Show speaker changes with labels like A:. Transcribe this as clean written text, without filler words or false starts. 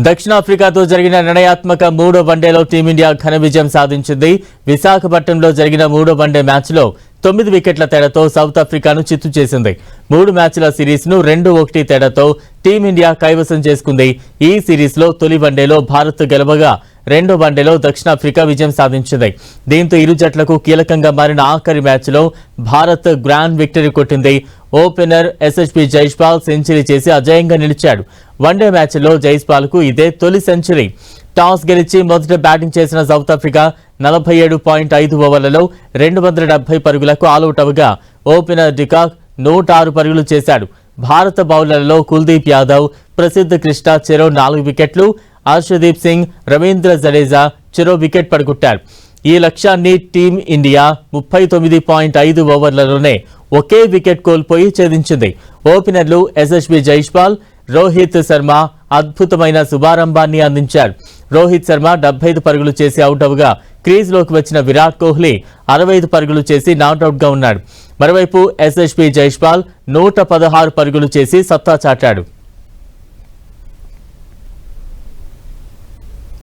A: దక్షిణాఫ్రికాతో జరిగిన నిర్ణయాత్మక మూడో వన్డేలో టీమిండియా ఘన విజయం సాధించింది. విశాఖపట్నంలో జరిగిన మూడో వన్డే మ్యాచ్లో 9 వికెట్ల తేడాతో సౌత్ ఆఫ్రికాను చిత్తు చేసింది. 3 మ్యాచ్ల సిరీస్ను 2-1 తేడాతో టీమిండియా కైవసం చేసుకుంది. ఈ సిరీస్లో తొలి వన్డేలో భారత్ గెలవగా రెండో వన్డేలో దక్షిణాఫ్రికా విజయం సాధించింది. దీంతో ఇరు జట్లకు కీలకంగా మారిన ఆఖరి మ్యాచ్లో భారత్ గ్రాండ్ విక్టరీ కొట్టింది. ఓపెనర్ ఎస్ఎస్పీ జైస్వాల్ సెంచరీ చేసి అజేయంగా నిలిచాడు. వన్డే మ్యాచ్లో జైస్వాల్కు ఇదే తొలి సెంచరీ. టాస్ గెలిచి మొదట బ్యాటింగ్ చేసిన సౌత్ ఆఫ్రికా 47.5 ఓవర్లలో 270 పరుగులకు ఆలౌట్ అవగా ఓపెనర్ డికాక్ 106 పరుగులు చేశాడు. భారత బౌలర్లలో కుల్దీప్ యాదవ్, ప్రసిద్ధ్ కృష్ణ చెరో 4 వికెట్లు, హర్షదీప్ సింగ్, రవీంద్ర జడేజా చెరో వికెట్ పడగొట్టారు. ఈ లక్ష్యాన్ని టీం ఇండియా 39.5 ఓవర్లలోనే ఒకే వికెట్ కోల్పోయి ఛేదించింది. ఓపెనర్లు ఎస్ఎస్బీ జైస్వాల్, రోహిత్ శర్మ అద్భుతమైన శుభారంభాన్ని అందించారు. రోహిత్ శర్మ 75 పరుగులు చేసి అవుట్ అవగా క్రీజ్లోకి వచ్చిన విరాట్ కోహ్లీ 65 పరుగులు చేసి నాట్అవుట్గా ఉన్నాడు. మరోవైపు ఎస్ఎస్బీ జైస్వాల్ 116 పరుగులు చేసి సత్తా చాటాడు.